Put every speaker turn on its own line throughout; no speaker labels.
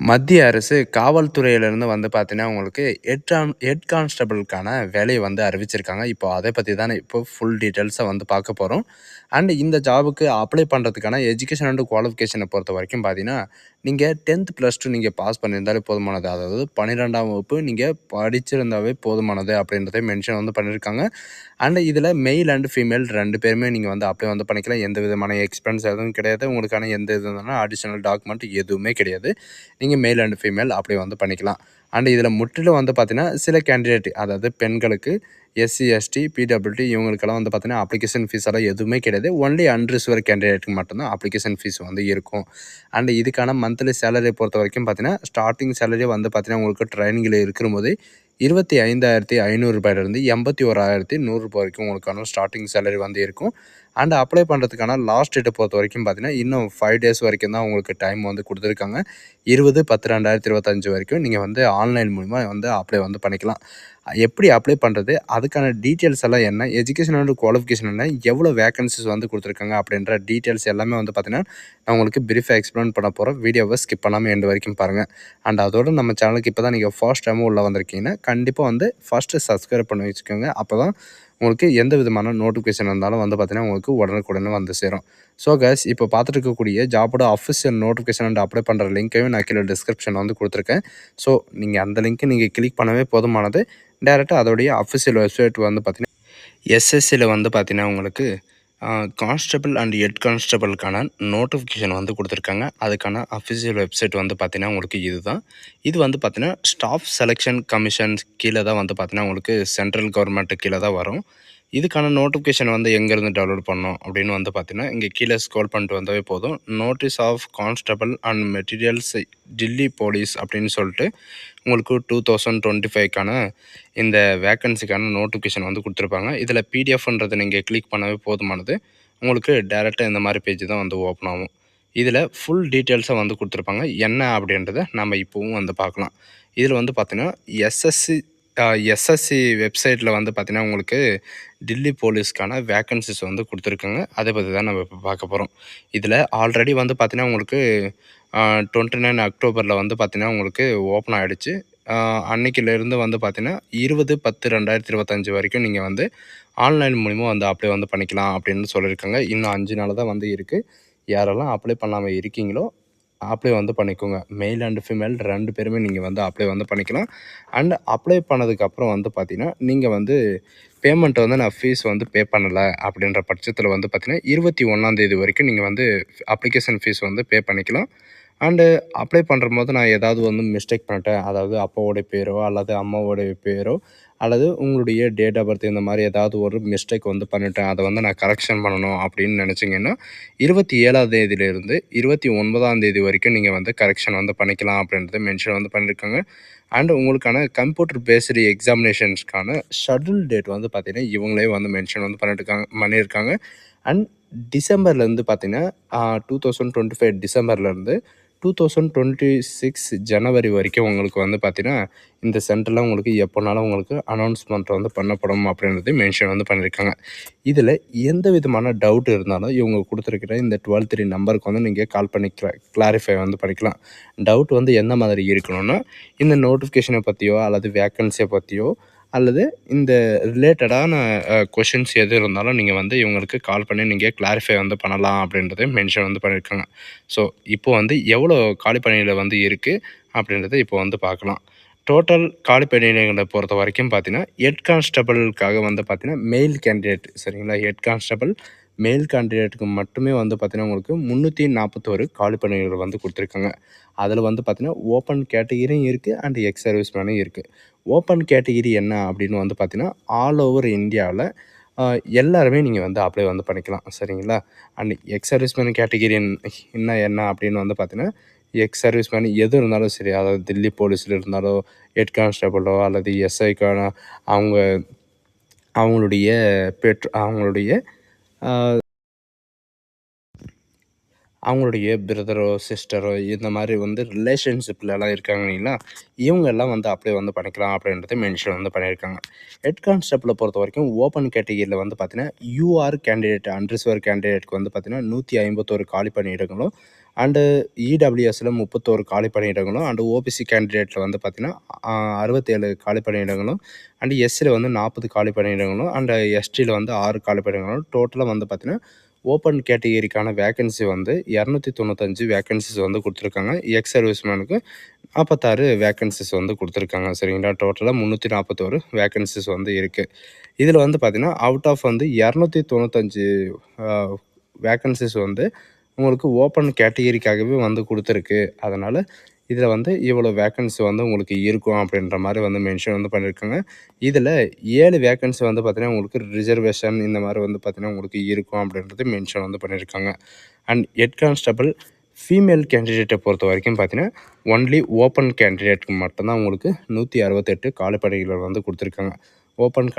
மத்திய அரசு காவல்துறையிலிருந்து வந்து பார்த்தீங்கன்னா, உங்களுக்கு ஹெட் கான்ஸ்டபிளுக்கான வேலைய வந்து அறிவிச்சிருக்காங்க. இப்போ அத பத்தி தானே இப்போ ஃபுல் டீட்டெயில்ஸா வந்து பார்க்க போறோம். அண்ட் இந்த ஜாபுக்கு அப்ளை பண்ணுறதுக்கான எஜுகேஷன் அண்ட் குவாலிஃபிகேஷன பொறுத்தவரைக்கும் பார்த்தீங்கன்னா, நீங்க 10த் + 2 நீங்க பாஸ் பண்ணியிருந்தாலே போதுமானது. அதாவது 12ஆம் வகுப்பு நீங்க படிச்சிருந்தாவே போதுமானது அப்படின்றத மென்ஷன் வந்து பண்ணியிருக்காங்க. அண்ட் இதில மெயில் அண்ட் ஃபீமேல் 2 பேருமே நீங்க வந்து அப்ளை வந்து பண்ணிக்கலாம். எந்த விதமான எக்ஸ்பென்ஸ் எதுவும் கிடையாது. உங்களுக்கான எந்த இதுனா அடிஷனல் டாக்குமெண்ட் எதுவுமே கிடையாது. நீங்க மேல் அண்ட் ஃபீமேல் அப்ளை வந்து பண்ணிக்கலாம். அண்ட் இதில முற்றிலும் வந்து பார்த்தீங்கன்னா, சில கேண்டிடேட் அதாவது பெண்களுக்கு எஸ்சி, எஸ்டி, பிடபிள்யூடி இவங்களுக்கெல்லாம் வந்து பார்த்தீங்கன்னா, அப்ளிகேஷன் ஃபீஸ் எல்லாம் எதுவுமே கிடையாது. ஒன்லி அன்ரிசர்வ்ட் கேண்டிடேட்க்கு மட்டும் தான் அப்ளிகேஷன் ஃபீஸ் வந்து இருக்கும். அண்ட் இதுக்கான மந்த்லி சேலரிய பொறுத்தவரைக்கும் பார்த்தீங்கன்னா, ஸ்டார்ட்டிங் சேலரி வந்து பார்த்தீங்கன்னா, உங்களுக்கு ட்ரெய்னிங்கில இருக்கும்போதே ரூ. 25,500 ரூ. 81,100 வரைக்கும் உங்களுக்கான ஸ்டார்ட்டிங் சேலரி வந்து இருக்கும். அண்ட் அப்ளை பண்ணுறதுக்கான லாஸ்ட் டேட்ட பொறுத்தவரைக்கும் பார்த்தீங்கன்னா, இன்னும் 5 டேஸ் வரைக்கும் தான் உங்களுக்கு டைம் வந்து குடுத்துருக்காங்க. 20/10/2025 வரைக்கும் நீங்க வந்து ஆன்லைன் மூலியமா வந்து அப்ளை வந்து பண்ணிக்கலாம். எப்படி அப்ளை பண்ணுறது? அதுக்கான டீட்டெயில்ஸ் எல்லாம் என்ன? எஜுகேஷன் அண்ட் குவாலிஃபிகேஷன் என்ன? எவ்வளோ வேக்கன்ஸிஸ் வந்து குடுத்துருக்காங்க? அப்படின்ற டீட்டெயில்ஸ் எல்லாமே வந்து பார்த்தீங்கன்னா, நான் உங்களுக்கு பிரீஃபா எக்ஸ்ப்ளைன் பண்ண போறேன். வீடியோவ ஸ்கிப் பண்ணாம எண்ட் வரைக்கும் பாருங்க. அண்ட் அதோட நம்ம சேனலுக்கு இப்போ தான் நீங்க ஃபர்ஸ்ட் டைம் உள்ள வந்திருக்கீங்கன்னா, கண்டிப்பா வந்து ஃபர்ஸ்ட்டு சப்ஸ்கிரைப் பண்ணி வச்சுக்கோங்க. அப்பதான் உங்களுக்கு எந்த விதமான நோட்டிஃபிகேஷன் வந்தாலும் வந்து பார்த்தீங்கன்னா, உங்களுக்கு உடனுக்குடனே வந்து சேரும். ஸோ கைஸ் இப்போ பார்த்துட்டு இருக்கக்கூடிய ஜாபோட அஃபிஷியல் நோட்டிஃபிகேஷன் அண்ட் அப்ளை பண்ணுற லிங்க்கையும் நான் கீழே டிஸ்கிரிப்ஷனில் வந்து குடுத்துருக்கேன். ஸோ நீங்க அந்த லிங்க்கை நீங்க கிளிக் பண்ணவே போதுமானது. டைரக்ட்டா அதோடைய அஃபிஷியல் வெப்சைட் வந்து பார்த்தீங்கன்னா, எஸ்எஸ்சில வந்து பார்த்தீங்கன்னா, உங்களுக்கு கான்ஸ்டபிள் அண்ட் ஹெட் கான்ஸ்டபிளுக்கான நோட்டிஃபிகேஷன் வந்து குடுத்துருக்காங்க. அதுக்கான அஃபிஷியல் வெப்சைட் வந்து பார்த்தீங்கன்னா, உங்களுக்கு இதுதான். இது வந்து பார்த்தீங்கன்னா, ஸ்டாஃப் செலக்ஷன் கமிஷன்ஸ் கீழ தான் வந்து பார்த்தீங்கன்னா, உங்களுக்கு சென்ட்ரல் கவர்மெண்ட் கீழ தான் வரும். இதுக்கான நோட்டிஃபிகேஷன் வந்து எங்கேருந்து டவுன்லோட் பண்ணணும் அப்படின்னு வந்து பார்த்தீங்கன்னா, இங்கே கீழே ஸ்க்ரோல் பண்ணிட்டு வந்தாவே போதும். Notice of constable and materials Delhi police அப்படின்னு சொல்லிட்டு உங்களுக்கு 2025க்கான இந்த வேக்கன்சிக்கான நோட்டிஃபிகேஷன் வந்து குடுத்துருப்பாங்க. இதில பிடிஎஃப்ன்றத நீங்க கிளிக் பண்ணவே போதுமானது. உங்களுக்கு டைரக்ட்டா இந்த மாரி பேஜ் தான் வந்து ஓப்பன் ஆகும். இதில ஃபுல் டீட்டெயில்ஸா வந்து குடுத்துருப்பாங்க. என்ன அப்படின்றத நம்ம இப்பவும் வந்து பார்க்கலாம். இதில வந்து பார்த்தீங்கன்னா, எஸ்எஸ்சி எஸ்எஸ்சி வெப்சைட்ல வந்து பார்த்தீங்கன்னா, உங்களுக்கு டில்லி போலீஸ்க்கான வேக்கன்ஸிஸ் வந்து குடுத்துருக்காங்க. அத பத்தி தான் நம்ம இப்ப பார்க்க போறோம். இதில ஆல்ரெடி வந்து பார்த்தீங்கன்னா, உங்களுக்கு 29 அக்டோபர்ல வந்து பார்த்தீங்கன்னா, உங்களுக்கு ஓப்பன் ஆயிடுச்சு. அன்னைக்கிலேருந்து வந்து பார்த்தீங்கன்னா, 20/10/2025 வரைக்கும் நீங்க வந்து ஆன்லைன் மூலியமா வந்து அப்ளை வந்து பண்ணிக்கலாம் அப்படின்னு சொல்லியிருக்காங்க. இன்னும் 5 நாள் தான் வந்து இருக்கு. யாரெல்லாம் அப்ளை பண்ணாம இருக்கீங்களோ, அப்ளை வந்து பண்ணிக்கோங்க. மேல் அண்ட் ஃபீமேல் 2 பேருமே நீங்க வந்து அப்ளை வந்து பண்ணிக்கலாம். அண்ட் அப்ளை பண்ணதுக்கப்புறம் வந்து பார்த்தீங்கன்னா, நீங்க வந்து பேமெண்ட் வந்து நான் ஃபீஸ் வந்து பே பண்ணல அப்படின்ற பட்சத்தில வந்து பார்த்தீங்கன்னா, 21ஆம் தேதி வரைக்கும் நீங்க வந்து அப்ளிகேஷன் ஃபீஸ் வந்து பே பண்ணிக்கலாம். அண்டு அப்ளை பண்ணும்போது நான் ஏதாவது வந்து மிஸ்டேக் பண்ணிட்டேன். அதாவது அப்பாவோட பேரோ, அல்லது அம்மாவோடைய பேரோ, அல்லது உங்களுடைய டேட் ஆஃப் பர்த் இந்த மாரி ஏதாவது ஒரு மிஸ்டேக் வந்து பண்ணிட்டேன். அத வந்து நான் கரெக்ஷன் பண்ணணும் அப்படின்னு நெனச்சிங்கன்னா, 27ஆம் தேதியிலிருந்து 29ஆம் தேதி வரைக்கும் நீங்க வந்து கரெக்ஷன் வந்து பண்ணிக்கலாம் அப்படின்றத மென்ஷன் வந்து பண்ணியிருக்காங்க. அண்ட் உங்களுக்கான கம்ப்யூட்டர் பேஸ்டு எக்ஸாமினேஷன்ஸ்க்கான ஷெட்யூல் டேட் வந்து பார்த்தீங்கன்னா, இவங்களே வந்து மென்ஷன் வந்து பண்ணியிருக்காங்க. அண்ட் டிசம்பர்லேருந்து பார்த்தீங்கன்னா, 2025 டிசம்பர்லேருந்து 2026 ஜனவரி வரைக்கும் உங்களுக்கு வந்து பார்த்தீங்கன்னா, இந்த சென்டர்ல உங்களுக்கு எப்போனாலும் உங்களுக்கு அனௌன்ஸ்மெண்ட் வந்து பண்ணப்படும் அப்படின்றது மென்ஷன் வந்து பண்ணியிருக்காங்க. இதில எந்த விதமான டவுட் இருந்தாலும் இவங்க குடுத்துருக்கிற இந்த 12 நம்பருக்கு வந்து நீங்க கால் பண்ணி கிளாரிஃபை வந்து பண்ணிக்கலாம். டவுட் வந்து எந்த மாதிரி இருக்கணும்னா, இந்த நோட்டிஃபிகேஷன பத்தியோ அல்லது வேக்கன்சிய பத்தியோ அல்லது இந்த ரிலேட்டடான கொஷின்ஸ் எது இருந்தாலும் நீங்க வந்து இவங்களுக்கு கால் பண்ணி நீங்க கிளாரிஃபை வந்து பண்ணலாம் அப்படின்றத மென்ஷன் வந்து பண்ணியிருக்காங்க. ஸோ, இப்போ வந்து எவ்வளோ காலி பணியிட வந்து இருக்கு அப்படின்றத இப்போ வந்து பார்க்கலாம். டோட்டல் காலி பணியிடங்கள பொறுத்தவரைக்கும் பார்த்தீங்கன்னா, ஹெட் கான்ஸ்டபிளுக்காக வந்து பார்த்தீங்கன்னா, மெயில் கேண்டிடேட் சரிங்களா? ஹெட் கான்ஸ்டபிள் மெயில் கேண்டிடேட்டுக்கு மட்டுமே வந்து பார்த்தீங்கன்னா, உங்களுக்கு 341 காலி பணியிடங்கள் வந்து குடுத்துருக்காங்க. அதில வந்து பார்த்தீங்கன்னா, ஓப்பன் கேட்டகிரியும் இருக்கு அண்ட் எக்ஸ் சர்வீஸ் மேனும் இருக்கு. ஓப்பன் கேட்டகிரி என்ன அப்படின்னு வந்து பார்த்தீங்கன்னா, ஆல் ஓவர் இந்தியாவுல எல்லாருமே நீங்க வந்து அப்ளை வந்து பண்ணிக்கலாம். சரிங்களா? அண்ட் எக்ஸ் சர்வீஸ்மேன் கேட்டகிரி என்ன அப்படின்னு வந்து பார்த்தீங்கன்னா, எக்ஸ் சர்வீஸ்மேன் எது இருந்தாலும் சரி, அதாவது தில்லி போலீஸ்ல இருந்தாலோ, ஹெட் கான்ஸ்டபிளோ அல்லது எஸ்ஐக்கான அவங்க அவங்களுடைய அவங்களுடைய அ அவங்களுடைய பிரதரோ, சிஸ்டரோ இந்த மாரி வந்து ரிலேஷன்ஷிப்லலாம் இருக்காங்க இல்லைங்களா? இவங்க எல்லாம் வந்து அப்ளை வந்து பண்ணிக்கலாம் அப்படின்றத மென்ஷன் வந்து பண்ணியிருக்காங்க. ஹெட் கான்ஸ்டபிள பொறுத்தவரைக்கும் ஓப்பன் கேட்டகிரில வந்து பார்த்தீங்கன்னா, யூஆர் கேண்டிடேட் அன்ரிசர்வ்ட் கேண்டிடேட்க்கு வந்து பார்த்தீங்கன்னா, 151 காலி பணியிடங்களும், அண்டு இடபிள்யூஎஸ்ல 31 காலி பணியிடங்களும், அண்டு ஓபிசி கேண்டிடேட்ல வந்து பார்த்தீங்கன்னா 67 காலி பணியிடங்களும், அண்டு எஸ்சில வந்து 40 காலி பணியிடங்களும், அண்டு எஸ்டில வந்து 6 காலி பணியிடங்களும், டோட்டலா வந்து பார்த்தீங்கன்னா ஓப்பன் கேட்டகரிக்கான வேக்கன்சி வந்து 295 வேக்கன்சிஸ் வந்து குடுத்துருக்காங்க. எக்ஸ் சர்வீஸ்மேனுக்கு 46 வேக்கன்சிஸ் வந்து குடுத்துருக்காங்க. சரிங்களா? டோட்டலா 341 வேக்கன்சிஸ் வந்து இருக்கு. இதில வந்து பார்த்தீங்கன்னா, அவுட் ஆஃப் வந்து 295 அ வேக்கன்சிஸ் வந்து உங்களுக்கு ஓப்பன் கேட்டகரிக்காகவே வந்து குடுத்துருக்கு. அதனால இதில வந்து இவ்வளோ வேக்கன்சி வந்து உங்களுக்கு இருக்கும் அப்படின்ற மாரி வந்து மென்ஷன் வந்து பண்ணியிருக்காங்க. இதில 7 வேக்கன்சி வந்து பார்த்தீங்கன்னா, உங்களுக்கு ரிசர்வேஷன் இந்த மாரி வந்து பார்த்தீங்கன்னா, உங்களுக்கு இருக்கும் அப்படின்றது மென்ஷன் வந்து பண்ணியிருக்காங்க. அண்ட் ஹெட் கான்ஸ்டபிள் ஃபீமேல் கேண்டிடேட்டை பொறுத்த வரைக்கும் பார்த்தீங்கன்னா, ஒன்லி ஓப்பன் கேண்டிடேட்க்கு மட்டும் தான் உங்களுக்கு 168 காலி பணியிடங்கள் வந்து குடுத்துருக்காங்க. ஓப்பன்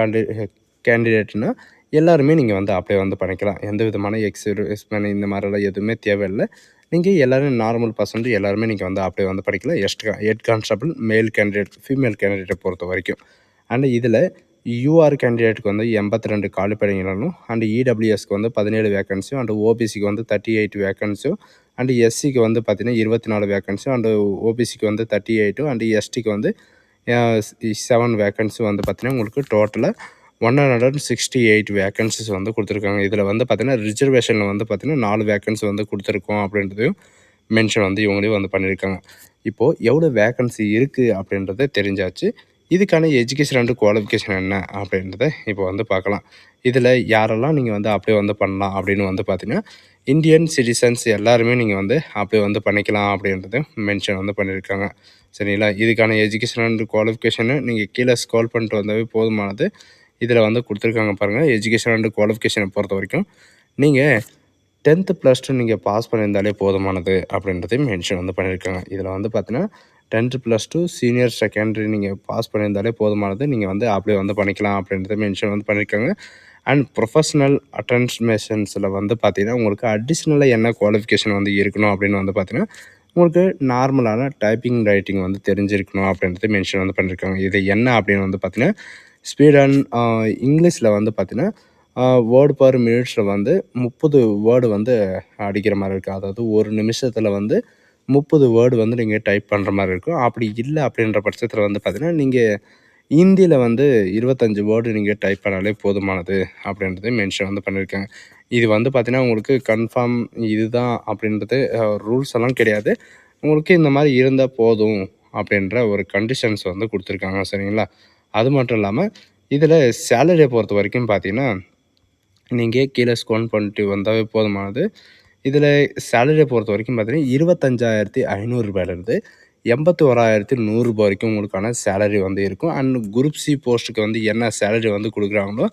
கேண்டிடேட்னா எல்லாருமே நீங்க வந்து அப்ளை வந்து பண்ணிக்கலாம். எந்த விதமான எக்ஸ்பீரியன்ஸ் இந்த மாரிலாம் எதுவுமே தேவையில்ல. நீங்க எல்லாரும் நார்மல் பர்சன் எல்லாருமே நீங்க வந்து அப்ளை வந்து பண்ணிக்கலாம். ஹெட் கான்ஸ்டபிள் மேல் கேண்டிடேட், ஃபீமேல் கேண்டிடேட்ட பொறுத்த வரைக்கும். அண்ட் இதில யூஆர் கேண்டிடேட்க்கு வந்து 82 காலி பணியிடங்களும், அண்ட் இடபிள்யூஎஸ்க்கு வந்து 17 வேக்கன்சியும், அண்ட் ஓபிசிக்கு வந்து 38 வேக்கன்சியும், அண்ட் எஸ்சிக்கு வந்து பார்த்தீங்கன்னா 24 வேக்கன்சியும், அண்ட் ஓபிசிக்கு வந்து 38 அண்ட் எஸ்டிக்கு வந்து 7 வேக்கன்சி வந்து பார்த்தீங்கன்னா, உங்களுக்கு டோட்டலா 168 வேக்கன்சிஸ் வந்து குடுத்துருக்காங்க. இதில வந்து பார்த்தீங்கன்னா, ரிசர்வேஷன்ல வந்து பார்த்தீங்கன்னா 4 வேக்கன்சி வந்து குடுத்துருக்கோம் அப்படின்றதையும் மென்ஷன் வந்து இவங்களே வந்து பண்ணியிருக்காங்க. இப்போ எவ்வளோ வேக்கன்சி இருக்கு அப்படின்றத தெரிஞ்சாச்சு. இதுக்கான எஜுகேஷன் அண்ட் குவாலிஃபிகேஷன் என்ன அப்படின்றத இப்போ வந்து பார்க்கலாம். இதில யாரெல்லாம் நீங்க வந்து அப்ளை வந்து பண்ணலாம் அப்படின்னு வந்து பார்த்தீங்கன்னா, இந்தியன் சிட்டிசன்ஸ் எல்லாருமே நீங்க வந்து அப்ளை வந்து பண்ணிக்கலாம் அப்படின்றத மென்ஷன் வந்து பண்ணியிருக்காங்க. சரிங்களா? இதுக்கான எஜுகேஷன் அண்ட் குவாலிஃபிகேஷன நீங்க கீழ ஸ்க்ரால் பண்ணிட்டு வந்தாவே போதுமானது. இதில வந்து குடுத்துருக்காங்க பாருங்க. எஜுகேஷன் அண்ட் குவாலிஃபிகேஷன பொறுத்தவரைக்கும், நீங்க 10த் + 2 நீங்க பாஸ் பண்ணியிருந்தாலே போதுமானது அப்படின்றதையும் மென்ஷன் வந்து பண்ணியிருக்காங்க. இதில வந்து பார்த்தீங்கன்னா, 10த் + 2 சீனியர் செகண்டரி நீங்க பாஸ் பண்ணியிருந்தாலே போதுமானது. நீங்க வந்து அப்ளை வந்து பண்ணிக்கலாம் அப்படின்றத மென்ஷன் வந்து பண்ணியிருக்காங்க. அண்ட் ப்ரொஃபஷனல் அட்டென்ஷன்ஸில வந்து பார்த்தீங்கன்னா, உங்களுக்கு அடிஷ்னலா என்ன குவாலிஃபிகேஷன் வந்து இருக்கணும் அப்படின்னு வந்து பார்த்தீங்கன்னா, உங்களுக்கு நார்மலான டைப்பிங், ரைட்டிங் வந்து தெரிஞ்சிருக்கணும் அப்படின்றத மென்ஷன் வந்து பண்ணியிருக்காங்க. இது என்ன அப்படின்னு வந்து பார்த்தீங்கன்னா, ஸ்பீட் அண்ட் இங்கிலீஷில வந்து பார்த்தீங்கன்னா, வேர்ட் பர் மினிட்ஸில் வந்து 30 வேர்டு வந்து அடிக்கிற மாரி இருக்கும். அதாவது ஒரு நிமிஷத்தில வந்து 30 வேர்டு வந்து நீங்க டைப் பண்ற மாரி இருக்கும். அப்படி இல்ல அப்படின்ற பட்சத்தில வந்து பார்த்தீங்கன்னா, நீங்க ஹிந்தியில வந்து 25 வேர்டு நீங்க டைப் பண்ணாலே போதுமானது அப்படின்றத மென்ஷன் வந்து பண்ணியிருக்காங்க. இது வந்து பார்த்தீங்கன்னா, உங்களுக்கு கன்ஃபார்ம் இதுதான் அப்படின்றது ரூல்ஸ் எல்லாம் கிடையாது. உங்களுக்கு இந்த மாரி இருந்தா போதும் அப்படின்ற ஒரு கண்டிஷன்ஸ் வந்து குடுத்துருக்காங்க. சரிங்களா? அது மட்டும் இல்லாம, இதில சேலரிய பொறுத்த வரைக்கும் பார்த்தீங்கன்னா, நீங்க கீழ ஸ்க்ரோல் பண்ணிட்டு வந்தாவே போதுமானது. இதில சேலரிய பொறுத்த வரைக்கும் பார்த்தீங்கன்னா, ரூ. 25,500லேருந்து ரூ. 81,100 வரைக்கும் உங்களுக்கான சேலரி வந்து இருக்கும். அண்ட் குரூப் சி போஸ்ட்டுக்கு வந்து என்ன சேலரி வந்து குடுக்குறாங்களோ,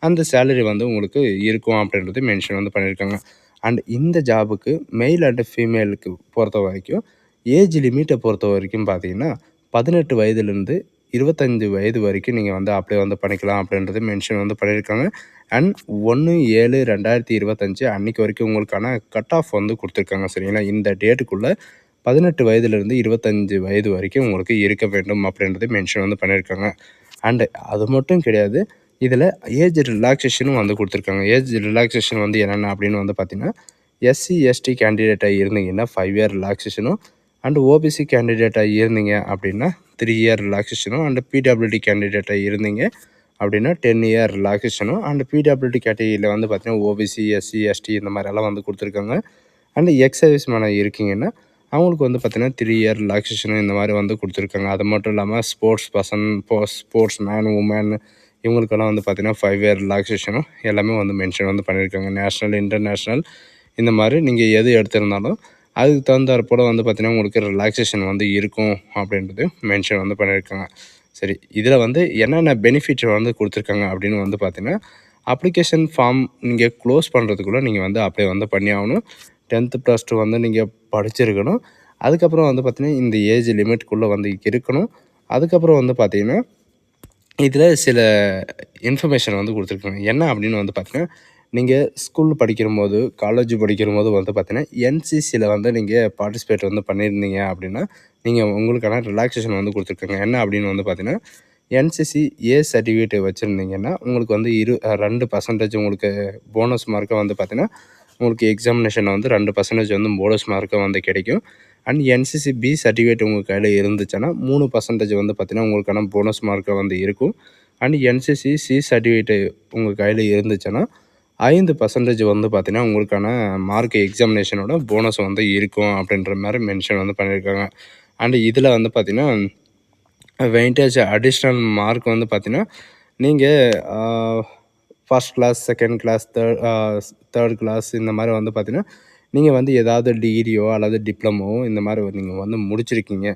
அந்த சேலரி வந்து உங்களுக்கு இருக்கும் அப்படின்றது மென்ஷன் வந்து பண்ணியிருக்காங்க. அண்ட் இந்த ஜாபுக்கு மெயில் அண்ட் ஃபீமேலுக்கு பொறுத்த வரைக்கும், ஏஜ் லிமிட்ட பொறுத்த வரைக்கும் பார்த்தீங்கன்னா, 18 வயதிலிருந்து 25 வயது வரைக்கும் நீங்க வந்து அப்ளை வந்து பண்ணிக்கலாம் அப்படின்றது மென்ஷன் வந்து பண்ணியிருக்காங்க. அண்ட் 1/7/2025 அன்னைக்கு வரைக்கும் உங்களுக்கான கட் ஆஃப் வந்து குடுத்துருக்காங்க. சரிங்களா? இந்த டேட்டுக்குள்ள 18 வயதிலிருந்து 25 வயது வரைக்கும் உங்களுக்கு இருக்க வேண்டும் அப்படின்றது மென்ஷன் வந்து பண்ணியிருக்காங்க. அண்ட் அது மட்டும் கிடையாது. இதில ஏஜ் ரிலாக்சேஷனும் வந்து குடுத்துருக்காங்க. ஏஜ் ரிலாக்சேஷன் வந்து என்னென்ன அப்படின்னு வந்து பார்த்தீங்கன்னா, எஸ்சி, எஸ்டி கேண்டிடேட்டா இருந்தீங்கன்னா 5 இயர் ரிலாக்சேஷனும், அண்ட் ஓபிசி கேண்டிடேட்டா இருந்தீங்க அப்படின்னா 3 இயர் ரிலாக்சேஷனும், அண்ட் பிடபிள்யூடி கேண்டிடேட்டா இருந்தீங்க அப்படின்னா 10 இயர் ரிலாக்சேஷனும், அண்ட் பிடபிள்யூடி கேட்டகரியில வந்து பார்த்தீங்கன்னா, ஓபிசி, எஸ்சி, எஸ்டி இந்த மாரியெல்லாம் வந்து குடுத்துருக்காங்க. அண்ட் எக்ஸ் சர்வீஸ் மேனா இருக்கீங்கன்னா, அவங்களுக்கு வந்து பார்த்தீங்கன்னா 3 இயர் ரிலாக்சேஷனும் இந்த மாரி வந்து குடுத்துருக்காங்க. அது மட்டும் இல்லாம sports person, sports man, woman இவங்களுக்கெல்லாம் வந்து பார்த்தீங்கன்னா 5 இயர் ரிலாக்சேஷனும் எல்லாமே வந்து மென்ஷன் வந்து பண்ணியிருக்காங்க. நேஷனல், இன்டர்நேஷனல் இந்த மாரி நீங்க எது எடுத்திருந்தாலும், அதுக்கு தகுந்தாற்போல வந்து பார்த்தீங்கன்னா, உங்களுக்கு ரிலாக்சேஷன் வந்து இருக்கும் அப்படின்றது மென்ஷன் வந்து பண்ணியிருக்காங்க. சரி, இதில வந்து என்னென்ன பெனிஃபிட் வந்து குடுத்துருக்காங்க அப்படின்னு வந்து பார்த்தீங்கன்னா, அப்ளிகேஷன் ஃபார்ம் நீங்க க்ளோஸ் பண்ணுறதுக்குள்ள நீங்க வந்து அப்ளை வந்து பண்ணி ஆகணும். 10த் + 2 வந்து நீங்க படிச்சிருக்கணும். அதுக்கப்புறம் வந்து பார்த்தீங்கன்னா, இந்த ஏஜ் லிமிட்குள்ள வந்து இருக்கணும். அதுக்கப்புறம் வந்து பார்த்தீங்கன்னா, இதில சில இன்ஃபர்மேஷன் வந்து குடுத்துருக்காங்க. என்ன அப்படின்னு வந்து பார்த்தீங்கன்னா, நீங்க ஸ்கூல் படிக்கிறம்போது, காலேஜ் படிக்கிறம்போது வந்து பார்த்தீங்கன்னா, என்சிசில வந்து நீங்க பார்ட்டிசிபேட் வந்து பண்ணியிருந்தீங்க அப்படின்னா, நீங்க உங்களுக்கான ரிலாக்சேஷன் வந்து குடுத்துருக்காங்க. என்ன அப்படின்னு வந்து பார்த்தீங்கன்னா, என்சிசி ஏ சர்டிஃபிகேட் வச்சிருந்தீங்கன்னா, உங்களுக்கு வந்து 2% உங்களுக்கு போனஸ் மார்க்கா வந்து பார்த்தீங்கன்னா, உங்களுக்கு எக்ஸாமினேஷனில் வந்து 2% வந்து போனஸ் மார்க்கு வந்து கிடைக்கும். அண்ட் என்சிசி பி சர்டிஃபிகேட் உங்கள் கையில் இருந்துச்சுன்னா 3% வந்து பார்த்திங்கன்னா உங்களுக்கான போனஸ் மார்க்காக வந்து இருக்கும். அண்ட் என்சிசி சி சர்டிஃபிகேட்டு உங்கள் கையில் இருந்துச்சுன்னா 5% வந்து பார்த்திங்கன்னா உங்களுக்கான மார்க் எக்ஸாமினேஷனோட போனஸ் வந்து இருக்கும் அப்படின்ற மாதிரி மென்ஷன் வந்து பண்ணியிருக்காங்க. அண்ட் இதில் வந்து பார்த்திங்கன்னா வெயிட்டேஜ் அடிஷ்னல் மார்க் வந்து பார்த்திங்கன்னா நீங்கள் first class, second class, third class இந்த மாதிரி வந்து பார்த்திங்கன்னா நீங்கள் வந்து ஏதாவது டிகிரியோ அல்லது டிப்ளமோவோ இந்த மாதிரி நீங்கள் வந்து முடிச்சிருக்கீங்க.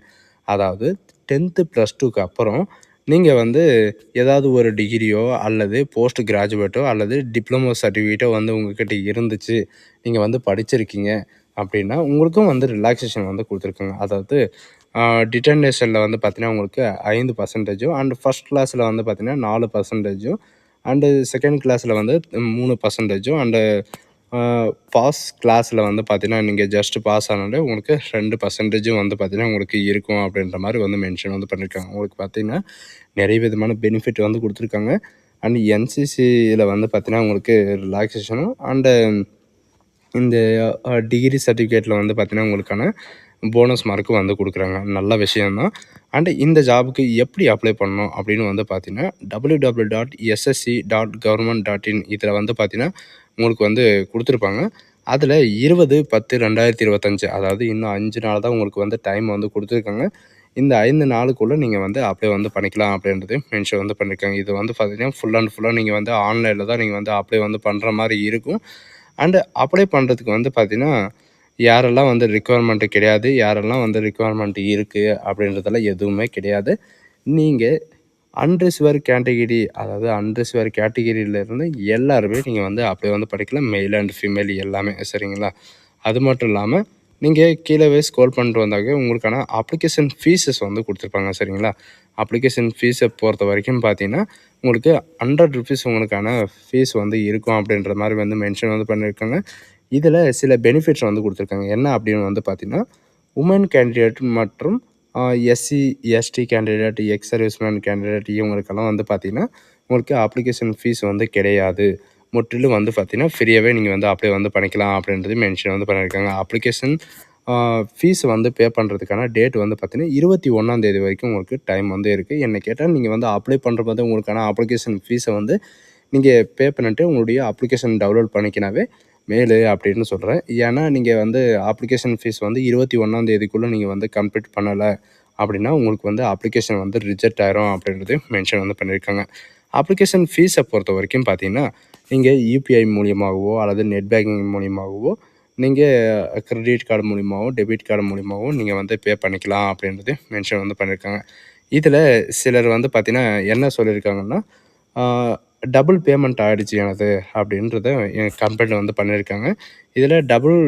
அதாவது 10th +2க்கு அப்புறம் நீங்கள் வந்து ஏதாவது ஒரு டிகிரியோ அல்லது போஸ்ட் கிராஜுவேட்டோ அல்லது டிப்ளமோ சர்டிஃபிகேட்டோ வந்து உங்கள்கிட்ட இருந்துச்சு, நீங்கள் வந்து படிச்சிருக்கீங்க அப்படின்னா உங்களுக்கும் வந்து ரிலாக்ஸேஷன் வந்து கொடுத்துருக்காங்க. அதாவது டிட்டர்மினேஷனில் வந்து பார்த்தீங்கன்னா உங்களுக்கு 5% அண்ட் ஃபர்ஸ்ட் கிளாஸில் வந்து பார்த்தீங்கன்னா 4% அண்டு செகண்ட் கிளாஸில் வந்து 3% அண்டு பாஸ் கிளாஸில் வந்து பார்த்தீங்கன்னா நீங்கள் ஜஸ்ட் பாஸ் ஆனாலே உங்களுக்கு 2% வந்து பார்த்தீங்கன்னா உங்களுக்கு இருக்கும் அப்படின்ற மாதிரி வந்து மென்ஷன் வந்து பண்ணியிருக்காங்க. உங்களுக்கு பார்த்தீங்கன்னா நிறைய விதமான பெனிஃபிட் வந்து கொடுத்துருக்காங்க. அண்ட் என்சிசியில் வந்து பார்த்தீங்கன்னா உங்களுக்கு ரிலாக்ஸேஷனும் அண்டு இந்த டிகிரி சர்டிஃபிகேட்டில் வந்து பார்த்தீங்கன்னா உங்களுக்கான போனஸ் மார்க்கு வந்து கொடுக்குறாங்க. நல்ல விஷயந்தான். அண்டு இந்த ஜாபுக்கு எப்படி அப்ளை பண்ணணும் அப்படின்னு வந்து பார்த்தீங்கன்னா www.ssc.government.in இதில் வந்து பார்த்தீங்கன்னா உங்களுக்கு வந்து கொடுத்துருப்பாங்க. அதில் 20/10/2025 அதாவது இன்னும் 5 நாள் தான் உங்களுக்கு வந்து டைம் வந்து கொடுத்துருக்காங்க. இந்த 5 நாளுக்குள்ளே நீங்கள் வந்து அப்ளை வந்து பண்ணிக்கலாம் அப்படின்றது மென்ஷன் வந்து பண்ணியிருக்காங்க. இது வந்து பார்த்தீங்கன்னா ஃபுல் அண்ட் ஃபுல்லாக நீங்கள் வந்து ஆன்லைனில் தான் நீங்கள் வந்து அப்ளை வந்து பண்ணுற மாதிரி இருக்கும். அண்டு அப்ளை பண்ணுறதுக்கு வந்து பார்த்தீங்கன்னா யாரெல்லாம் வந்து ரிக்குவயர்மெண்ட்டு கிடையாது, யாரெல்லாம் வந்து ரிக்குவயர்மெண்ட் இருக்குது அப்படின்றதெல்லாம் எதுவுமே கிடையாது. நீங்கள் அன்ரிசர்வ்டு கேட்டகிரி அதாவது அன்ரிசர்வ்டு கேட்டகிரியிலேருந்து எல்லாருமே நீங்கள் வந்து அப்ளை வந்து பண்ணிக்கலாம். மெயில் அண்ட் ஃபீமேல் எல்லாமே சரிங்களா? அது மட்டும் இல்லாமல் நீங்கள் கீழவே ஸ்க்ரோல் பண்ணிட்டு வந்தாக்க உங்களுக்கான அப்ளிகேஷன் ஃபீஸஸ் வந்து கொடுத்துருப்பாங்க சரிங்களா? அப்ளிகேஷன் ஃபீஸை பொறுத்த வரைக்கும் பார்த்தீங்கன்னா உங்களுக்கு ₹100 உங்களுக்கான ஃபீஸ் வந்து இருக்கும் அப்படின்ற மாதிரி வந்து மென்ஷன் வந்து பண்ணியிருக்காங்க. இதில் சில பெனிஃபிட்ஸ் வந்து கொடுத்துருக்காங்க. என்ன அப்படின்னு வந்து பார்த்தீங்கன்னா உமன் கேண்டிடேட் மற்றும் SC, ST candidate, ex serviceman candidate இவங்களுக்கெல்லாம் வந்து பார்த்தீங்கன்னா உங்களுக்கு அப்ளிகேஷன் ஃபீஸ் வந்து கிடையாது. முற்றிலும் வந்து பார்த்தீங்கன்னா ஃப்ரீயாகவே நீங்கள் வந்து அப்ளை வந்து பண்ணிக்கலாம் அப்படின்றது மென்ஷன் வந்து பண்ணியிருக்காங்க. அப்ளிகேஷன் ஃபீஸ் வந்து பே பண்ணுறதுக்கான டேட் வந்து பார்த்தீங்கன்னா 21ஆம் தேதி வரைக்கும் உங்களுக்கு டைம் வந்து இருக்குது. என்ன கேட்டால் நீங்கள் வந்து அப்ளை பண்ணுறபோது உங்களுக்கான அப்ளிகேஷன் ஃபீஸை வந்து நீங்கள் பே பண்ணிட்டு உங்களுடைய அப்ளிகேஷன் டவுன்லோட் பண்ணிக்கினாவே மேலு அப்படின்னு சொல்கிறேன். ஏன்னா நீங்கள் வந்து அப்ளிகேஷன் ஃபீஸ் வந்து 21ஆம் தேதிக்குள்ளே நீங்கள் வந்து கம்ப்ளீட் பண்ணலை அப்படின்னா உங்களுக்கு வந்து அப்ளிகேஷன் வந்து ரிஜெக்ட் ஆயிரும் அப்படின்றது மென்ஷன் வந்து பண்ணியிருக்காங்க. அப்ளிகேஷன் ஃபீஸை பொறுத்த வரைக்கும் பார்த்தீங்கன்னா நீங்கள் யுபிஐ மூலியமாகவோ அல்லது நெட் பேங்கிங் மூலியமாகவோ நீங்கள் கிரெடிட் கார்டு மூலியமாகவோ டெபிட் கார்டு மூலியமாகவோ நீங்கள் வந்து பே பண்ணிக்கலாம் அப்படின்றது மென்ஷன் வந்து பண்ணியிருக்காங்க. இதில் சிலர் வந்து பார்த்தீங்கன்னா என்ன சொல்லியிருக்காங்கன்னா டபுள் பேமெண்ட் ஆகிடுச்சு எனது அப்படின்றத என் கம்ப்ளைண்ட் வந்து பண்ணியிருக்காங்க. இதில் டபுள்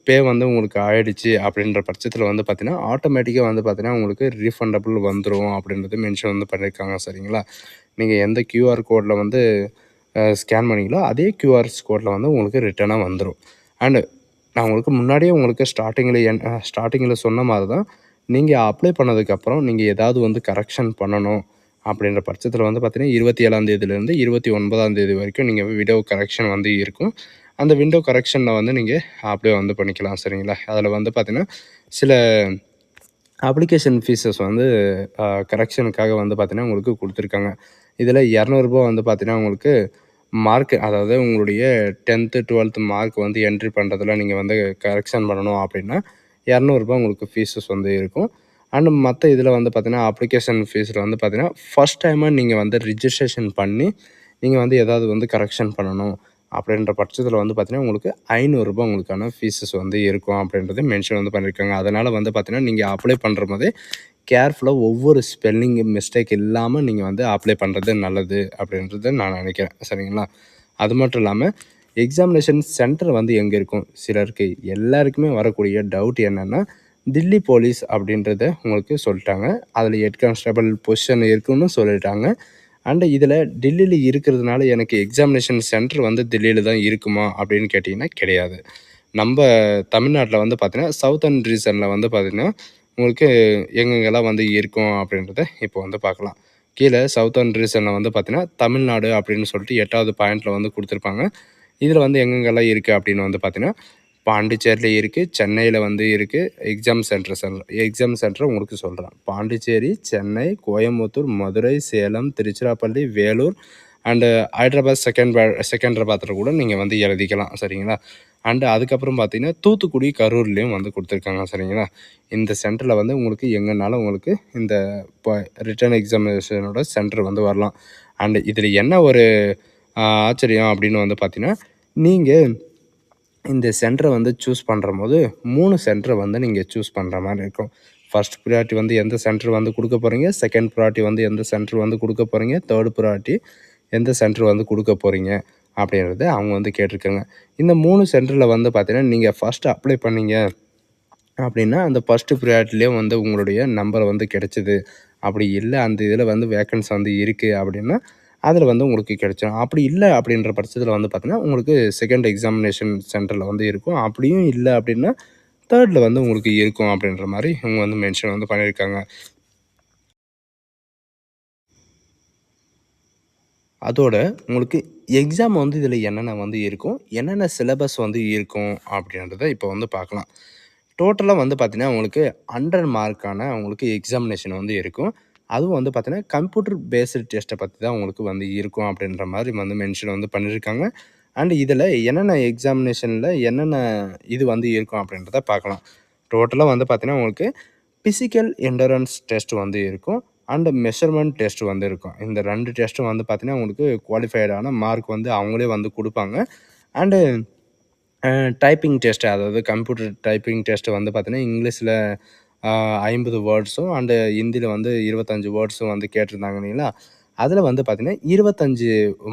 பே வந்து உங்களுக்கு ஆகிடுச்சு அப்படின்ற பட்சத்தில் வந்து பார்த்தீங்கன்னா ஆட்டோமேட்டிக்காக வந்து பார்த்தீங்கன்னா உங்களுக்கு ரீஃபண்டபிள் வந்துடும் அப்படின்றது மென்ஷன் வந்து பண்ணியிருக்காங்க சரிங்களா? நீங்கள் எந்த கியூஆர் கோடில் வந்து ஸ்கேன் பண்ணீங்களோ அதே கியூஆர் கோடில் வந்து உங்களுக்கு ரிட்டனாக வந்துடும். அண்டு நான் உங்களுக்கு முன்னாடியே உங்களுக்கு ஸ்டார்டிங்கில் சொன்ன மாதிரி தான் நீங்கள் அப்ளை பண்ணதுக்கப்புறம் நீங்கள் ஏதாவது வந்து கரெக்ஷன் பண்ணணும் அப்படின்ற பட்சத்தில் வந்து பார்த்தீங்கன்னா 27ஆம் தேதியிலேருந்து 29ஆம் தேதி வரைக்கும் நீங்கள் விண்டோ கரெக்ஷன் வந்து இருக்கும். அந்த விண்டோ கரெக்ஷனில் வந்து நீங்கள் அப்ளை வந்து பண்ணிக்கலாம் சரிங்களா? அதில் வந்து பார்த்தீங்கன்னா சில அப்ளிகேஷன் ஃபீஸஸ் வந்து கரெக்ஷனுக்காக வந்து பார்த்தீங்கன்னா உங்களுக்கு கொடுத்துருக்காங்க. இதில் ₹200 வந்து பார்த்தீங்கன்னா உங்களுக்கு மார்க் அதாவது உங்களுடைய 10th 12th மார்க் வந்து என்ட்ரி பண்ணுறதுல நீங்கள் வந்து கரெக்ஷன் பண்ணணும் அப்படின்னா ₹200 உங்களுக்கு ஃபீஸஸ் வந்து இருக்கும். அண்ட் மற்ற இதில் வந்து பார்த்தீங்கன்னா அப்ளிகேஷன் ஃபீஸில் வந்து பார்த்தீங்கன்னா ஃபஸ்ட் டைமாக நீங்கள் வந்து ரிஜிஸ்ட்ரேஷன் பண்ணி நீங்கள் வந்து ஏதாவது வந்து கரெக்ஷன் பண்ணணும் அப்படின்ற பட்சத்தில் வந்து பார்த்தீங்கன்னா உங்களுக்கு ₹500 உங்களுக்கான ஃபீஸஸ் வந்து இருக்கும் அப்படின்றது மென்ஷன் வந்து பண்ணியிருக்காங்க. அதனால் வந்து பார்த்தீங்கன்னா நீங்கள் அப்ளை பண்ணுற போதே கேர்ஃபுல்லாக ஒவ்வொரு ஸ்பெல்லிங் மிஸ்டேக் இல்லாமல் நீங்கள் வந்து அப்ளை பண்ணுறது நல்லது அப்படின்றத நான் நினைக்கிறேன் சரிங்களா? அது மட்டும் இல்லாமல் எக்ஸாமினேஷன் சென்டர் வந்து எங்கே இருக்கும்? சிலருக்கு எல்லாருக்குமே வரக்கூடிய டவுட் என்னென்னா தில்லி போலீஸ் அப்படின்றத உங்களுக்கு சொல்லிட்டாங்க. அதில் ஹெட் கான்ஸ்டபிள் பொசிஷன் இருக்குன்னு சொல்லிட்டாங்க. அண்டு இதில் டெல்லியில் இருக்கிறதுனால எனக்கு எக்ஸாமினேஷன் சென்டர் வந்து தில்லியில் தான் இருக்குமா அப்படின்னு கேட்டிங்கன்னா கிடையாது. நம்ம தமிழ்நாட்டில் வந்து பார்த்தீங்கன்னா சவுத்தர்ன் ரீஜனில் வந்து பார்த்திங்கன்னா உங்களுக்கு எங்கெங்கெல்லாம் வந்து இருக்கும் அப்படின்றத இப்போ வந்து பார்க்கலாம். கீழே சவுத்தர்ன் ரீஜனில் வந்து பார்த்தீங்கன்னா தமிழ்நாடு அப்படின்னு சொல்லிட்டு 8வது பாயிண்டில் வந்து கொடுத்துருப்பாங்க. இதில வந்து எங்கெங்கெல்லாம் இருக்குது அப்படின்னு வந்து பார்த்தீங்கன்னா, பாண்டிச்சேரியில இருக்குது, சென்னையில வந்து இருக்குது. எக்ஸாம் சென்டர் உங்களுக்கு சொல்றேன். பாண்டிச்சேரி, சென்னை, கோயம்புத்தூர், மதுரை, சேலம், திருச்சிராப்பள்ளி, வேலூர் அண்டு ஹைதராபாத் செகண்டராபாத்ல கூட நீங்க வந்து எழுதிக்கலாம். சரிங்களா? அண்டு அதுக்கப்புறம் பார்த்தீங்கன்னா, தூத்துக்குடி, கரூர்லயும் வந்து குடுத்துருக்காங்க. சரிங்களா? இந்த சென்டர்ல வந்து உங்களுக்கு எங்கனாலும் உங்களுக்கு இந்த இப்ப ரிட்டன் எக்ஸாமினேஷனோட சென்டர் வந்து வரலாம். அண்ட் இதில என்ன ஒரு ஆச்சரியம் அப்படின்னு வந்து பார்த்தீங்கன்னா, நீங்க இந்த சென்டர வந்து சூஸ் பண்றம்போது 3 சென்டர வந்து நீங்க சூஸ் பண்ற மாரி இருக்கும். ஃபர்ஸ்ட் ப்ரியாரிட்டி வந்து எந்த சென்டர் வந்து குடுக்க போறீங்க, செகண்ட் ப்ரியாரிட்டி வந்து எந்த சென்டர் வந்து குடுக்க போறீங்க, தேர்ட் ப்ரியாரிட்டி எந்த சென்டர் வந்து குடுக்க போறீங்க அப்படின்றத அவங்க வந்து கேட்டிருக்காங்க. இந்த 3 சென்டர்ல வந்து பார்த்தீங்கன்னா, நீங்க ஃபர்ஸ்ட் அப்ளை பண்ணீங்க அப்படின்னா, அந்த ஃபர்ஸ்ட் ப்ரியாரிட்டிலயே வந்து உங்களுடைய நம்பர் வந்து கிடைச்சது. அப்படி இல்ல, அந்த இதில வந்து வேக்கன்ஸி வந்து இருக்கு அப்படின்னா, அதில வந்து உங்களுக்கு கிடைச்சிரும். அப்படி இல்ல அப்படின்ற பட்சத்தில வந்து பார்த்தீங்கன்னா, உங்களுக்கு செகண்ட் எக்ஸாமினேஷன் சென்டர்ல வந்து இருக்கும். அப்படியும் இல்ல அப்படின்னா, தேர்ட்ல வந்து உங்களுக்கு இருக்கும் அப்படின்ற மாரி இவங்க வந்து மென்ஷன் வந்து பண்ணியிருக்காங்க. அதோட உங்களுக்கு எக்ஸாம் வந்து இதில என்னென்ன வந்து இருக்கும், என்னென்ன சிலபஸ் வந்து இருக்கும் அப்படின்றத இப்போ வந்து பார்க்கலாம். டோட்டலா வந்து பார்த்தீங்கன்னா, உங்களுக்கு 100 மார்க்கான உங்களுக்கு எக்ஸாமினேஷன் வந்து இருக்கும். அதுவும் வந்து பார்த்தீங்கன்னா, கம்ப்யூட்டர் பேஸ்டு டெஸ்ட்ட பத்தி தான் உங்களுக்கு வந்து இருக்கும் அப்படின்ற மாரி வந்து மென்ஷன் வந்து பண்ணியிருக்காங்க. அண்ட் இதில என்னென்ன எக்ஸாமினேஷன்ல என்னென்ன இது வந்து இருக்கும் அப்படின்றத பார்க்கலாம். டோட்டலா வந்து பார்த்தீங்கன்னா, உங்களுக்கு பிசிக்கல் எண்டூரன்ஸ் டெஸ்ட் வந்து இருக்கும். அண்ட் மெஷர்மென்ட் டெஸ்ட் வந்து இருக்கும். இந்த 2 டெஸ்ட்டும் வந்து பார்த்தீங்கன்னா, உங்களுக்கு குவாலிஃபைடான மார்க் வந்து அவங்களே வந்து குடுப்பாங்க. அண்டு அ டைப்பிங் டெஸ்ட் அதாவது கம்ப்யூட்டர் டைப்பிங் டெஸ்ட் வந்து பார்த்தீங்கன்னா, இங்கிலீஷ்ல 50 வேர்ட்ஸும் அண்டு ஹிந்தியில வந்து 25 வேர்ட்ஸும் வந்து கேட்டிருந்தாங்க இல்லைங்களா? அதில வந்து பார்த்தீங்கன்னா, 25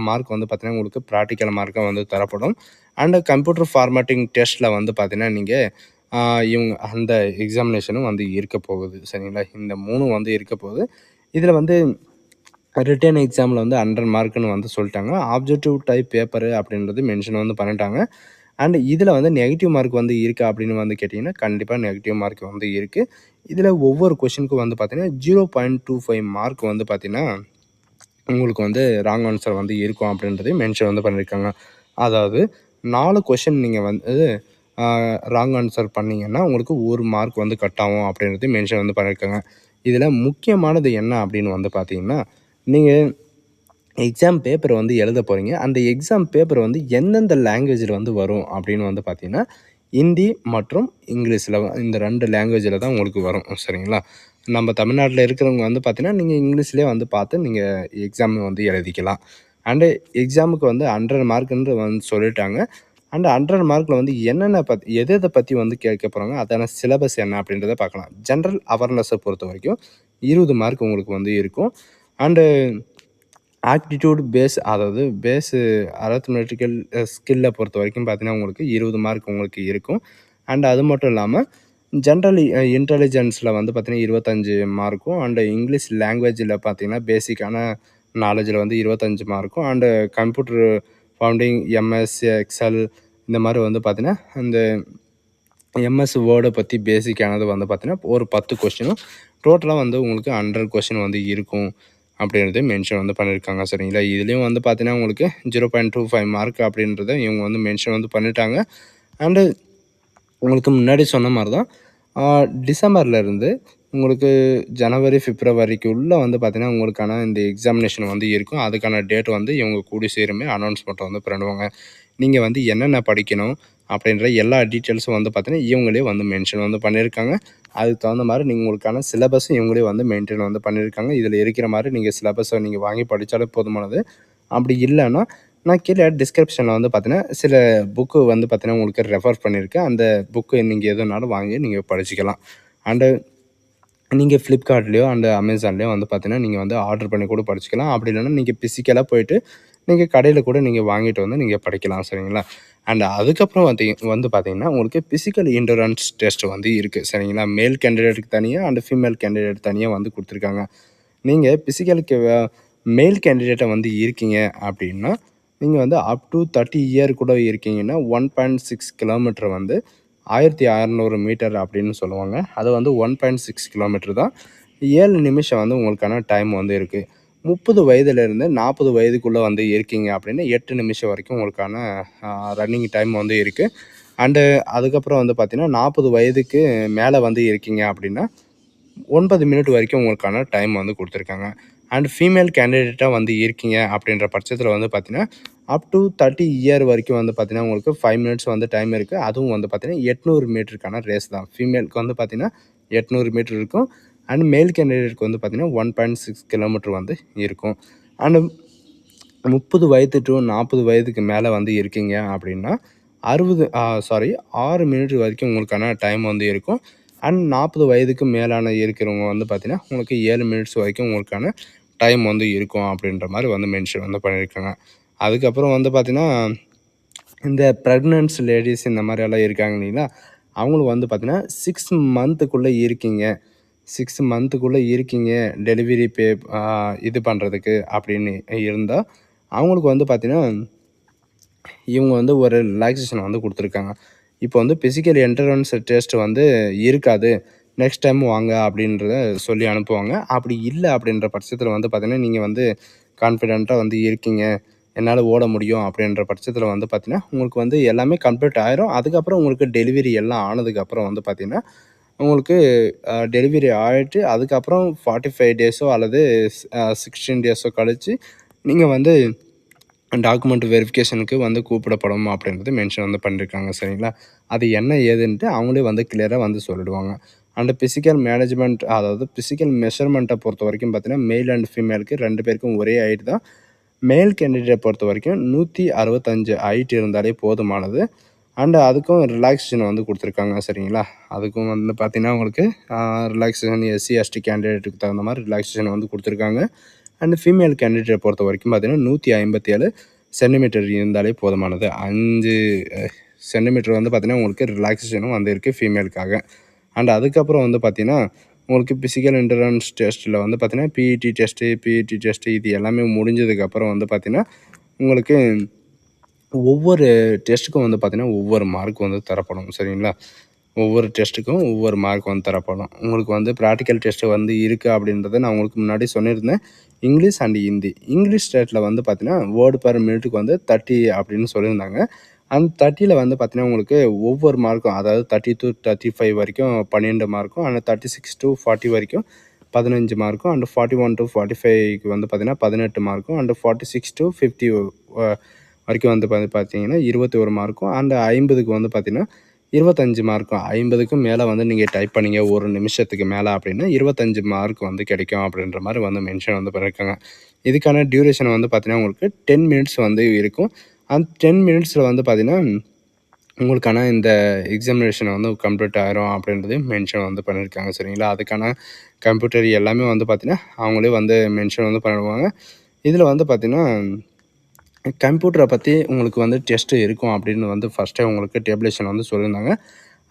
மார்க் வந்து பார்த்தீங்கன்னா, உங்களுக்கு பிராக்டிகல் மார்க்கா வந்து தரப்படும். அண்டு கம்ப்யூட்டர் ஃபார்மேட்டிங் டெஸ்ட்ல வந்து பார்த்தீங்கன்னா, நீங்க அ இவங்க அந்த எக்ஸாமினேஷனும் வந்து இருக்க போகுது. சரிங்களா? இந்த 3ம் வந்து இருக்க போகுது. இதில வந்து ரிட்டன் எக்ஸாம்ல வந்து 100 மார்க்குன்னு வந்து சொல்ட்டாங்க. ஆப்ஜெக்டிவ் டைப் பேப்பரு அப்படின்றது மென்ஷன் வந்து பண்ணிட்டாங்க. அண்ட் இதில வந்து நெகட்டிவ் மார்க் வந்து இருக்கா அப்படின்னு வந்து கேட்டீங்கன்னா, கண்டிப்பா நெகட்டிவ் மார்க் வந்து இருக்கு. இதில ஒவ்வொரு கொஸ்டினுக்கும் வந்து பார்த்தீங்கன்னா, 0.25 மார்க் வந்து பார்த்தீங்கன்னா, உங்களுக்கு வந்து ராங் ஆன்ஸர் வந்து இருக்கும் அப்படின்றதையும் மென்ஷன் வந்து பண்ணியிருக்காங்க. அதாவது 4 கொஸ்டின் நீங்க வந்து ஆ ராங் ஆன்ஸர் பண்ணீங்கன்னா, உங்களுக்கு 1 மார்க் வந்து கட் ஆகும் அப்படின்றதையும் மென்ஷன் வந்து பண்ணியிருக்காங்க. இதில முக்கியமானது என்ன அப்படின்னு வந்து பார்த்தீங்கன்னா, நீங்க எக்ஸாம் பேப்பர் வந்து எழுத போறீங்க. அந்த எக்ஸாம் பேப்பர் வந்து எந்தெந்த லாங்குவேஜ்ல வந்து வரும் அப்படின்னு வந்து பார்த்தீங்கன்னா, ஹிந்தி மற்றும் இங்கிலீஷ்ல இந்த 2 லாங்குவேஜ்ல தான் உங்களுக்கு வரும். சரிங்களா? நம்ம தமிழ்நாட்ல இருக்கிறவங்க வந்து பார்த்தீங்கன்னா, நீங்க இங்கிலீஷ்லயே வந்து பார்த்து நீங்க எக்ஸாம் வந்து எழுதிக்கலாம். அண்டு எக்ஸாமுக்கு வந்து 100 மார்க்குன்று வந்து சொல்லிட்டாங்க. அண்ட் 100 மார்க்ல வந்து என்னென்ன எத எத பத்தி வந்து கேட்க போறாங்க, அதான சிலபஸ் என்ன அப்படின்றத பார்க்கலாம். ஜெனரல் அவேர்னஸ பொறுத்தவரைக்கும் 20 மார்க் உங்களுக்கு வந்து இருக்கும். அண்டு ஆப்டிட்யூட் பேஸ் அதாவது அரித்மெட்டிக்கல் ஸ்கில்ல பொறுத்தவரைக்கும் பார்த்தீங்கன்னா, உங்களுக்கு 20 மார்க் உங்களுக்கு இருக்கும். அண்ட் அது மட்டும் இல்லாம ஜென்ரல் இன்டெலிஜென்ஸ்ல வந்து பார்த்தீங்கன்னா, 25 மார்க்கும் அண்ட் இங்கிலீஷ் லாங்குவேஜ்ல பார்த்தீங்கன்னா, பேசிக்கான நாலேட்ஜ்ல வந்து 25 மார்க்கும் and computer founding, MS Excel இந்த மாரி வந்து பார்த்தீங்கன்னா, இந்த எம்எஸ் வேர்ட பத்தி பேசிக்கானது வந்து பார்த்தீங்கன்னா, ஒரு 10 கொஸ்டினும் டோட்டலா வந்து உங்களுக்கு 100 கொஸ்டின் வந்து இருக்கும். அப்படின்றத மென்ஷன் வந்து பண்ணியிருக்காங்க. சரிங்களா? இதுலயும் வந்து பார்த்தீங்கன்னா, உங்களுக்கு 0.25 மார்க் அப்படின்றத இவங்க வந்து மென்ஷன் வந்து பண்ணிட்டாங்க. அண்டு உங்களுக்கு முன்னாடி சொன்ன மாரி தான் ஆ டிசம்பர்லேருந்து உங்களுக்கு ஜனவரி, பிப்ரவரிக்குள்ள வந்து பார்த்தீங்கன்னா, உங்களுக்கான இந்த எக்ஸாமினேஷன் வந்து இருக்கும். அதுக்கான டேட் வந்து இவங்க கூடிய சீக்கிரமே அனௌன்ஸ்மென்ட் வந்து பண்ணுவாங்க. நீங்க வந்து என்னென்ன படிக்கணும் அப்படின்ற எல்லா டீட்டெயில்ஸும் வந்து பார்த்தீங்கன்னா, இவங்களே வந்து மென்ஷன் வந்து பண்ணியிருக்காங்க. அதுக்கு தகுந்த மாரி நீங்க உங்களுக்கான சிலபஸும் இவங்களே வந்து மெயின்டெயின் வந்து பண்ணியிருக்காங்க. இதில இருக்கிற மாரி நீங்க சிலபஸ நீங்க வாங்கி படிச்சாலே போதுமானது. அப்படி இல்லன்னா, நான் கீழ டிஸ்கிரிப்ஷன்ல வந்து பார்த்தீங்கன்னா, சில புக்கு வந்து பார்த்தீங்கன்னா, உங்களுக்கு ரெஃபர் பண்ணியிருக்கேன். அந்த புக்கு நீங்க எதுனாலும் வாங்கி நீங்க படிச்சுக்கலாம். அண்டு நீங்க Flipkartலயோ அண்ட் Amazonலயோ வந்து பார்த்தீங்கன்னா, நீங்க வந்து ஆர்டர் பண்ணி கூட படிச்சுக்கலாம். அப்படி இல்லன்னா, நீங்க பிசிக்கலா போயிட்டு, நீங்க கடையில கூட நீங்க வாங்கிட்டு வந்து நீங்க படிக்கலாம். சரிங்களா? அண்ட் அதுக்கப்புறம் வந்து பார்த்தீங்கன்னா, உங்களுக்கு பிசிக்கல் எண்டூரன்ஸ் டெஸ்ட் வந்து இருக்கு. சரிங்களா? மேல் கேண்டிடேட்க்கு தனியா அண்ட் ஃபீமேல் கேண்டிடேட் தனியா வந்து குடுத்துருக்காங்க. நீங்க பிசிக்கலுக்கு மேல் கேண்டிடேட்டா வந்து இருக்கீங்க அப்படின்னா, நீங்க வந்து அப் டூ 30 இயர் கூட இருக்கீங்கன்னா, 1.6 கிலோமீட்டர் வந்து 1600 மீட்டர் அப்படின்னு சொல்லுவாங்க. அது வந்து 1.6 கிலோமீட்டர் தான். 7 நிமிஷம் வந்து உங்களுக்கான டைம் வந்து இருக்கு. 30 வயதிலிருந்து 40 வயதுக்குள்ளே வந்து இருக்கீங்க அப்படின்னா 8 நிமிஷம் வரைக்கும் உங்களுக்கான ரன்னிங் டைம் வந்து இருக்குது. அண்டு அதுக்கப்புறம் வந்து பார்த்தீங்கன்னா 40 வயதுக்கு மேலே வந்து இருக்கீங்க அப்படின்னா 9 மினிட் வரைக்கும் உங்களுக்கான டைம் வந்து கொடுத்துருக்காங்க. அண்ட் ஃபீமேல் கேண்டிடேட்டாக வந்து இருக்கீங்க அப்படின்ற பட்சத்தில் வந்து பார்த்தீங்கன்னா அப் டு 30 இயர் வரைக்கும் வந்து பார்த்தீங்கன்னா உங்களுக்கு 5 மினிட்ஸ் வந்து டைம் இருக்குது. அதுவும் வந்து பார்த்தீங்கன்னா 800 மீட்டருக்கான ரேஸ் தான். ஃபீமேலுக்கு வந்து பார்த்தீங்கன்னா 800 மீட்டர் இருக்கும். அண்ட் மேல் கேண்டிடேட்க்கு வந்து பார்த்தீங்கன்னா 1.6 கிலோமீட்டர் வந்து இருக்கும். அண்டு 30 வயது டு 40 வயதுக்கு மேலே வந்து இருக்கீங்க அப்படின்னா 6 மினிட் வரைக்கும் உங்களுக்கான டைம் வந்து இருக்கும். அண்ட் 40 வயதுக்கு மேலான இருக்கிறவங்க வந்து பார்த்தீங்கன்னா உங்களுக்கு 7 மினிட்ஸ் வரைக்கும் உங்களுக்கான டைம் வந்து இருக்கும் அப்படின்ற மாதிரி வந்து மென்ஷன் வந்து பண்ணியிருக்காங்க. அதுக்கப்புறம் வந்து பார்த்தீங்கன்னா இந்த ப்ரெக்னன்ட்ஸ் லேடிஸ் இந்த மாதிரியெல்லாம் இருக்காங்க இல்லைங்களா, அவங்களுக்கு வந்து பார்த்தீங்கன்னா 6 மந்த்துக்குள்ளே இருக்கீங்க 6 மந்த்துக்குள்ளே இருக்கீங்க டெலிவரி இது பண்ணுறதுக்கு அப்படின்னு இருந்தால் அவங்களுக்கு வந்து பார்த்தீங்கன்னா இவங்க வந்து ஒரு ரிலாக்ஸேஷன் வந்து கொடுத்துருக்காங்க. இப்போ வந்து ஃபிசிக்கல் என்ட்ரன்ஸ் டெஸ்ட் வந்து இருக்காது. நெக்ஸ்ட் டைம் வாங்க அப்படின்றத சொல்லி அனுப்புவாங்க. அப்படி இல்லை அப்படின்ற பட்சத்தில் வந்து பார்த்தீங்கன்னா, நீங்கள் வந்து கான்ஃபிடென்ட்டாக வந்து இருக்கீங்க. என்னால் ஓட முடியும் அப்படின்ற பட்சத்தில் வந்து பார்த்தீங்கன்னா, உங்களுக்கு வந்து எல்லாமே கம்ப்ளீட் ஆயிரும். அதுக்கப்புறம் உங்களுக்கு டெலிவரி எல்லாம் ஆனதுக்கப்புறம் வந்து பார்த்தீங்கன்னா, உங்களுக்கு டெலிவரி ஆயிட்டு அதுக்கப்புறம் 45 டேஸோ அல்லது 16 டேஸோ கழிச்சு நீங்கள் வந்து டாக்குமெண்ட் வெரிஃபிகேஷனுக்கு வந்து கூப்பிடப்படும் அப்படின்றது மென்ஷன் வந்து பண்ணியிருக்காங்க. சரிங்களா? அது என்ன ஏதுன்ட்டு அவங்களே வந்து கிளியராக வந்து சொல்லிடுவாங்க. அண்ட் ஃபிசிக்கல் மேனேஜ்மெண்ட் அதாவது ஃபிசிக்கல் மெஷர்மெண்ட்டை பொறுத்த வரைக்கும் பார்த்தீங்கன்னா, மேல் அண்ட் ஃபீமேலுக்கு 2 பேருக்கும் ஒரே ஹைட் தான். மேல் கேண்டிடேட்டை பொறுத்த வரைக்கும் 165 ஹைட் இருந்தாலே போதுமானது. அண்ட் அதுக்கும் ரிலாக்ஸேஷன் வந்து கொடுத்துருக்காங்க. சரிங்களா? அதுக்கும் வந்து பார்த்தீங்கன்னா உங்களுக்கு ரிலாக்ஸேஷன் எஸ்சி, எஸ்டி கேண்டிடேட்டுக்கு தகுந்த மாதிரி ரிலாக்ஸேஷன் வந்து கொடுத்துருக்காங்க. அண்ட் ஃபீமேல் கேண்டிடேட்டை பொறுத்த வரைக்கும் பார்த்தீங்கன்னா 157 சென்டிமீட்டர் இருந்தாலே போதுமானது. 5 சென்டிமீட்டர் வந்து பார்த்தீங்கன்னா உங்களுக்கு ரிலாக்ஸேஷனும் வந்து இருக்குது ஃபீமேலுக்காக. அண்ட் அதுக்கப்புறம் வந்து பார்த்தீங்கன்னா உங்களுக்கு ஃபிசிக்கல் என்ட்ரன்ஸ் டெஸ்ட்டில் வந்து பார்த்தீங்கன்னா பிஇடி டெஸ்ட்டு இது எல்லாமே முடிஞ்சதுக்கப்புறம் வந்து பார்த்தீங்கன்னா உங்களுக்கு ஒவ்வொரு டெஸ்ட்டுக்கும் வந்து பார்த்தீங்கன்னா ஒவ்வொரு மார்க் வந்து தரப்படும். சரிங்களா? ஒவ்வொரு டெஸ்ட்டுக்கும் ஒவ்வொரு மார்க் வந்து தரப்படும். உங்களுக்கு வந்து ப்ராக்டிக்கல் டெஸ்ட்டு வந்து இருக்குது அப்படின்றத நான் உங்களுக்கு முன்னாடி சொல்லியிருந்தேன். English and Hindi. இங்கிலீஷ் ஸ்டேட்டில் வந்து பார்த்தீங்கன்னா வேர்டு பெர் மினிட்டுக்கு வந்து 30 அப்படின்னு சொல்லியிருந்தாங்க. அந்த 30ல் வந்து பார்த்தீங்கன்னா உங்களுக்கு ஒவ்வொரு மார்க்கும் அதாவது 30 to 35 வரைக்கும் 12 மார்க்கும் அண்ட் 36 to 40 வரைக்கும் 15 மார்க்கும் அண்ட் 41 to 45க்கு வந்து பார்த்தீங்கன்னா 18 மார்க்கும் அண்ட் 46 to 50 வரைக்கும் வந்து பார்த்தீங்கன்னா 21 மார்க்கும் அண்ட் 50க்கு வந்து பார்த்தீங்கன்னா 25 மார்க்கும். 50க்கும் மேலே வந்து நீங்கள் டைப் பண்ணீங்க 1 நிமிஷத்துக்கு மேலே அப்படின்னா 25 மார்க் வந்து கிடைக்கும் அப்படின்ற மாதிரி வந்து மென்ஷன் வந்து பண்ணியிருக்காங்க. இதுக்கான டியூரேஷன் வந்து பார்த்தீங்கன்னா உங்களுக்கு 10 மினிட்ஸ் வந்து இருக்கும். அந்த 10 மினிட்ஸில் வந்து பார்த்தீங்கன்னா உங்களுக்கான இந்த எக்ஸாமினேஷன் வந்து கம்ப்ளீட் ஆயிரும் அப்படின்றது மென்ஷன் வந்து பண்ணியிருக்காங்க. சரிங்களா? அதுக்கான கம்ப்யூட்டர் எல்லாமே வந்து பார்த்தீங்கன்னா அவங்களே வந்து மென்ஷன் வந்து பண்ணிடுவாங்க. இதில் வந்து பார்த்தீங்கன்னா கம்ப்யூட்டரை பற்றி உங்களுக்கு வந்து டெஸ்ட்டு இருக்கும் அப்படின்னு வந்து ஃபஸ்ட்டே உங்களுக்கு டேபிளேஷன் வந்து சொல்லியிருந்தாங்க.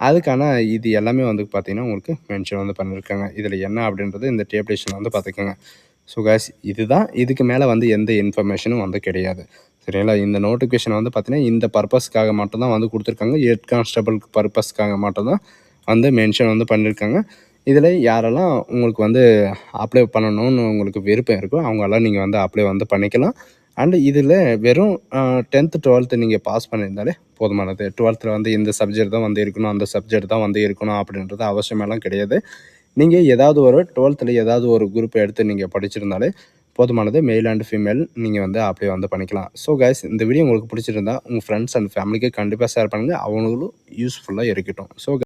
அதுக்கான இது எல்லாமே வந்து பார்த்தீங்கன்னா உங்களுக்கு மென்ஷன் வந்து பண்ணியிருக்காங்க. இதில் என்ன அப்படின்றது இந்த டேபிளேஷன் வந்து பார்த்துக்கோங்க. ஸோ காய்ஸ் இதுதான். இதுக்கு மேலே வந்து எந்த இன்ஃபர்மேஷனும் வந்து கிடையாது. சரிங்களா? இந்த நோட்டிஃபிகேஷன் வந்து பார்த்தீங்கன்னா இந்த பர்பஸ்க்காக மட்டும் தான் வந்து கொடுத்துருக்காங்க. ஹெட் கான்ஸ்டபிள் பர்பஸ்க்காக மட்டும் தான் வந்து மென்ஷன் வந்து பண்ணியிருக்காங்க. இதில் யாரெல்லாம் உங்களுக்கு வந்து அப்ளை பண்ணணும்னு உங்களுக்கு விருப்பம் இருக்கோ அவங்கெல்லாம் நீங்கள் வந்து அப்ளை வந்து பண்ணிக்கலாம். அண்ட் இதில் வெறும் 10th 12th நீங்கள் பாஸ் பண்ணியிருந்தாலே போதுமானது. 12த்தில் வந்து இந்த சப்ஜெக்ட் தான் வந்து இருக்கணும், அந்த சப்ஜெக்ட் தான் வந்து இருக்கணும் அப்படின்றது அவசியமெல்லாம் கிடையாது. நீங்கள் ஏதாவது ஒரு 12த்தில் ஏதாவது ஒரு குரூப் எடுத்து நீங்கள் படிச்சிருந்தாலே போதுமானது. மேல் அண்ட் ஃபீமேல் நீங்கள் வந்து அப்ளை வந்து பண்ணிக்கலாம். ஸோ கைஸ் இந்த வீடியோ உங்களுக்கு பிடிச்சிருந்தா உங்கள் ஃப்ரெண்ட்ஸ் அண்ட் ஃபேமிலிக்கு கண்டிப்பாக ஷேர் பண்ணுங்கள். அவங்களும் யூஸ்ஃபுல்லாக இருக்கட்டும். ஸோ